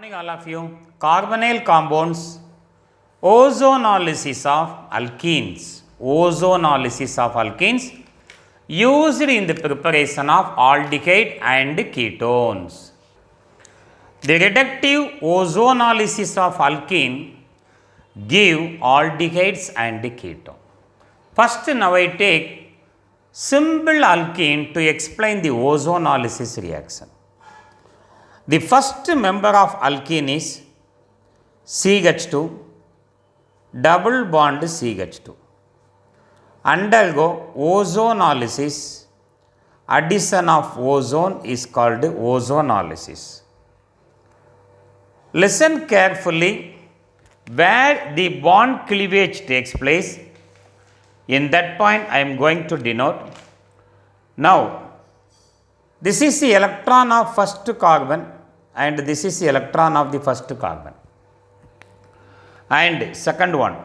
Morning all of you. Carbonyl compounds, ozonolysis of alkenes. Ozonolysis of alkenes used in the preparation of aldehyde and ketones. The reductive ozonolysis of alkene give aldehydes and ketone. First now I take simple alkene to explain the ozonolysis reaction. The first member of alkene is CH2, double bond CH2. Undergo ozonolysis, addition of ozone is called ozonolysis. Listen carefully where the bond cleavage takes place. In that point I am going to denote. Now this is the electron of first carbon and this is the electron of the first carbon and second one.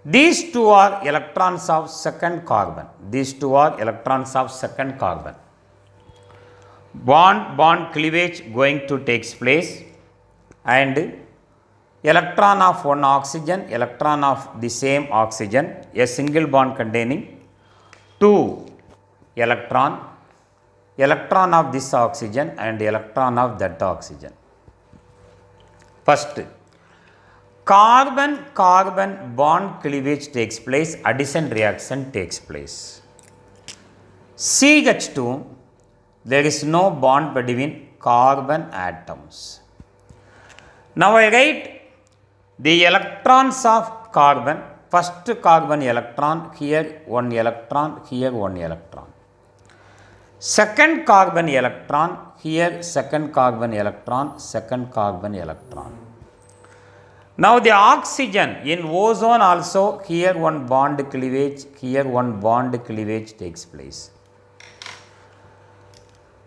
These two are electrons of second carbon. These two are electrons of second carbon. Bond cleavage going to takes place and electron of one oxygen, electron of the same oxygen, a single bond containing two electron of this oxygen and electron of that oxygen. First, carbon bond cleavage takes place, addition reaction takes place. CH2, there is no bond between carbon atoms. Now I write the electrons of carbon, first carbon electron, here one electron, here one electron. Second carbon electron, here second carbon electron, second carbon electron. Now the oxygen in ozone also, here one bond cleavage, here one bond cleavage takes place.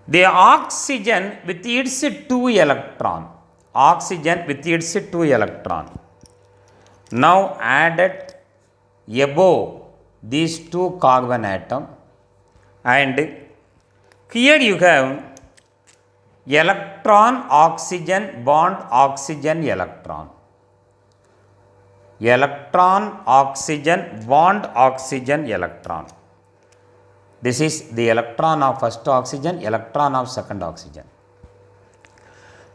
The oxygen with its two electron, now added above these two carbon atom and here you have electron oxygen bond oxygen electron. Electron oxygen bond oxygen electron. This is the electron of first oxygen, electron of second oxygen.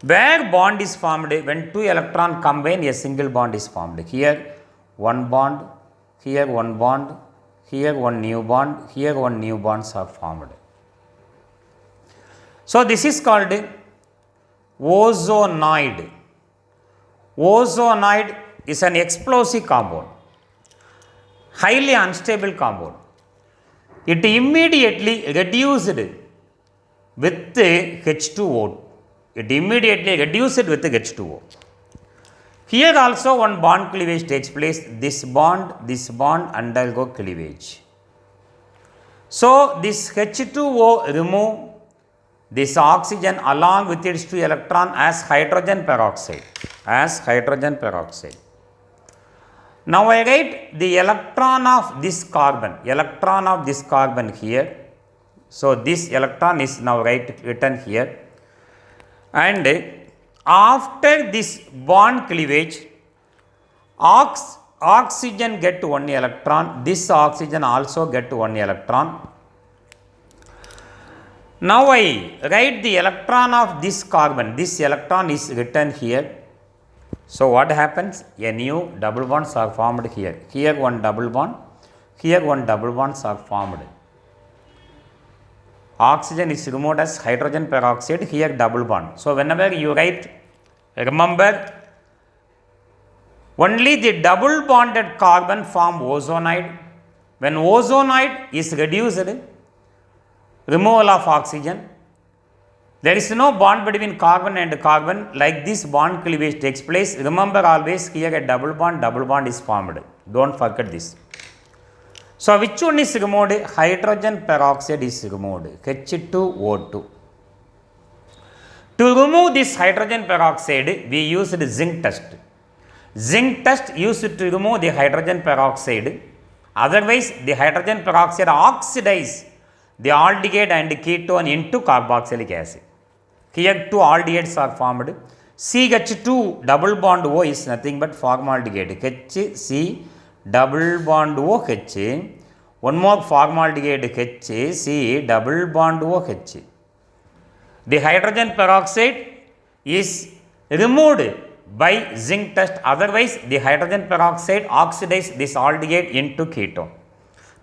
Where bond is formed? When two electrons combine, a single bond is formed. Here one bond, here one bond, here one new bond, here one new bonds are formed. So this is called ozonoid. Ozonoid is an explosive compound, highly unstable compound. It immediately reduced with H2O. It immediately reduced with H2O. Here also one bond cleavage takes place. This bond undergo cleavage. So this H2O remove this oxygen along with its two electron as hydrogen peroxide. Now I write the electron of this carbon here. So this electron is now written here. And after this bond cleavage, oxygen get one electron, this oxygen also get one electron. Now I write the electron of this carbon, this electron is written here. So what happens? A new double bonds are formed here. Here one double bond, here one double bonds are formed. Oxygen is removed as hydrogen peroxide, here double bond. So whenever you write, remember only the double bonded carbon form ozonoid. When ozonoid is reduced, removal of oxygen, there is no bond between carbon and carbon, like this bond cleavage takes place. Remember always here a double bond is formed. Don't forget this. So which one is removed? Hydrogen peroxide is removed, H2O2. To remove this hydrogen peroxide, we used zinc test. Zinc test used to remove the hydrogen peroxide. Otherwise, the hydrogen peroxide oxidize the aldehyde and ketone into carboxylic acid. Here two aldehydes are formed. CH2 double bond O is nothing but formaldehyde. HC double bond OH. One more formaldehyde HC double bond OH. The hydrogen peroxide is removed by zinc test, otherwise the hydrogen peroxide oxidizes this aldehyde into ketone.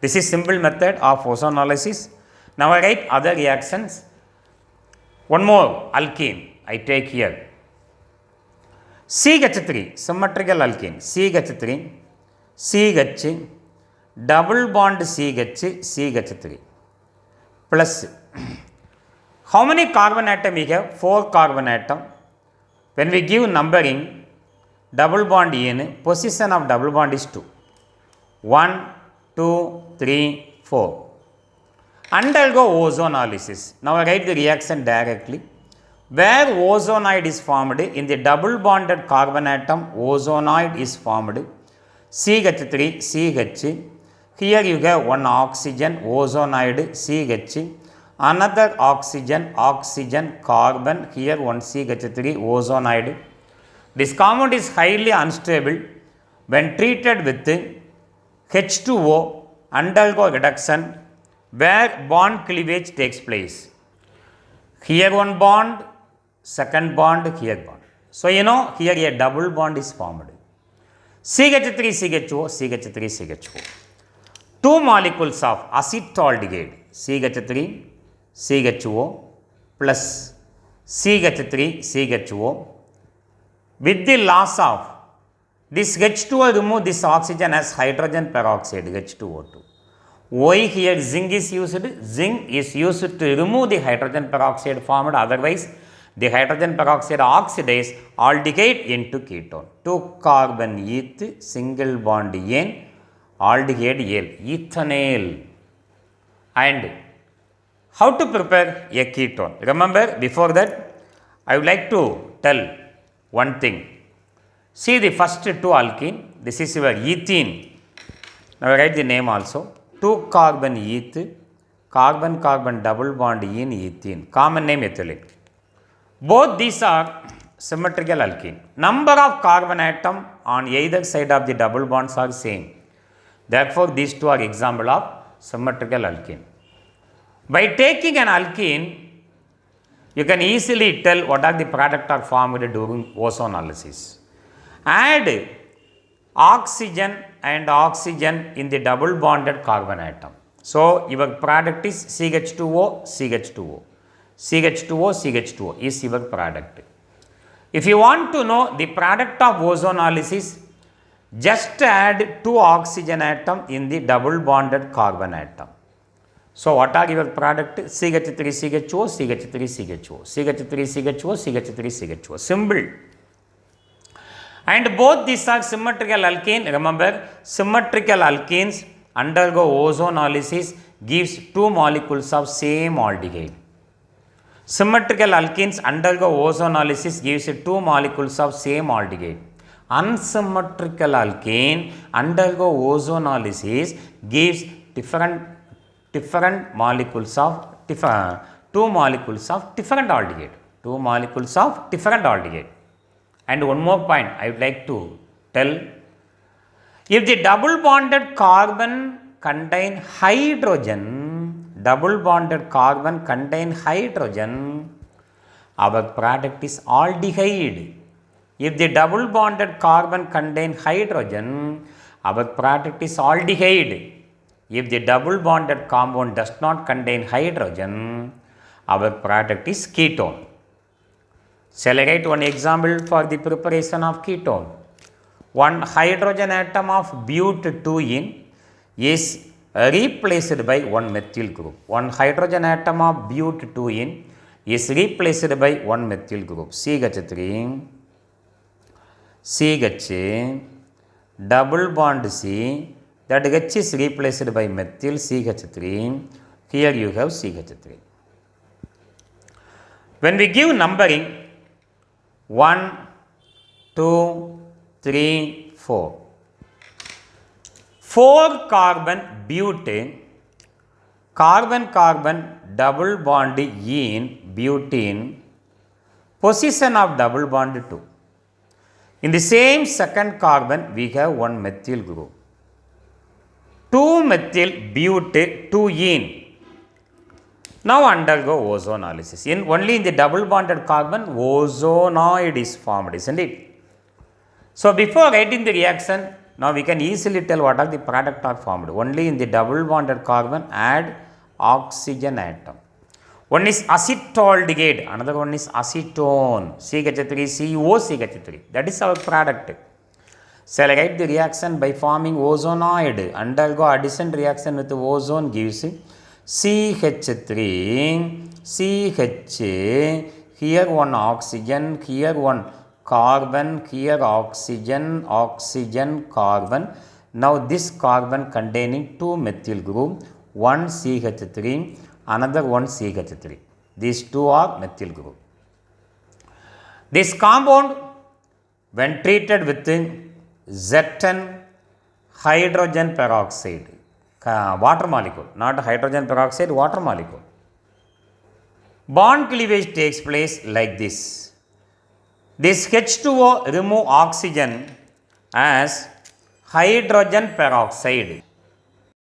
This is simple method of ozonolysis. Now I write other reactions. One more alkene I take here. CH3 symmetrical alkene, CH3, CH, double bond CH, CH3 plus. How many carbon atom we have? 4 carbon atom. When we give numbering, double bond in, position of double bond is 2. 1, 2, 3, 4. Undergo ozonolysis. Now I write the reaction directly. Where ozonoid is formed, in the double bonded carbon atom, ozonoid is formed. CH3, CH. Here you have one oxygen, ozonoid, CH. Another oxygen, oxygen, carbon, here one CH3, ozonoid. This compound is highly unstable. When treated with H2O, undergo reduction, where bond cleavage takes place. Here one bond, second bond, here bond. So, you know, here a double bond is formed. CH3, CHO, CH3, CHO. 2 molecules of acetaldehyde, CH3, CHO plus CH3, CHO. With the loss of this H2O, remove this oxygen as hydrogen peroxide, H2O2. Why here zinc is used? Zinc is used to remove the hydrogen peroxide formed, otherwise the hydrogen peroxide oxidizes aldehyde into ketone. 2 carbon eth, single bond N, aldehyde L, ethanol. And how to prepare a ketone? Remember, before that, I would like to tell one thing. See the first 2 alkene, this is your ethene. Now I write the name also. 2 carbon eth, carbon carbon double bond in ethene. Common name ethylene. Both these are symmetrical alkene. Number of carbon atom on either side of the double bonds are same. Therefore, these 2 are example of symmetrical alkene. By taking an alkene, you can easily tell what are the product are formed during ozonolysis. Add oxygen and oxygen in the double bonded carbon atom. So, your product is CH2O, CH2O. CH2O, CH2O is your product. If you want to know the product of ozonolysis, just add 2 oxygen atom in the double bonded carbon atom. So, what are your product? CH3, CHO, CH3, CHO, CH3, CHO, CH3, CHO. Simple. And both these are symmetrical alkene. Remember, symmetrical alkenes undergo ozonolysis, gives 2 molecules of same aldehyde. Symmetrical alkenes undergo ozonolysis, gives 2 molecules of same aldehyde. Unsymmetrical alkane undergo ozonolysis, gives different molecules of 2 molecules of different aldehyde. 2 molecules of different aldehyde. And one more point I would like to tell. If the double bonded carbon contain hydrogen, double bonded carbon contain hydrogen, our product is aldehyde. If the double bonded carbon contain hydrogen, our product is aldehyde. If the double bonded compound does not contain hydrogen, our product is ketone. Shall I write one example for the preparation of ketone? One hydrogen atom of but2ene is replaced by one methyl group. One hydrogen atom of but2ene is replaced by one methyl group. CH3, CH, double bond C, that H is replaced by methyl CH3. Here you have CH3. When we give numbering 1, 2, 3, 4. 4 carbon butane, carbon carbon double bond in butene, position of double bond 2. In the same second carbon, we have one methyl group. 2-methyl bute 2-ene. Now undergo ozonolysis. Only in the double bonded carbon, ozonoid is formed, isn't it? So before writing the reaction, now we can easily tell what are the product are formed. Only in the double bonded carbon, add oxygen atom. One is acetaldehyde, another one is acetone, CH3COCH3. That is our product. Shall I write the reaction by forming ozonoid? Undergo addition reaction with ozone gives CH3, CH, here one oxygen, here one carbon, here oxygen, oxygen, carbon. Now this carbon containing 2 methyl group, one CH3, another one CH3. These two are methyl group. This compound, when treated with Z10 hydrogen peroxide, water molecule, not hydrogen peroxide, water molecule. Bond cleavage takes place like this. This H2O remove oxygen as hydrogen peroxide.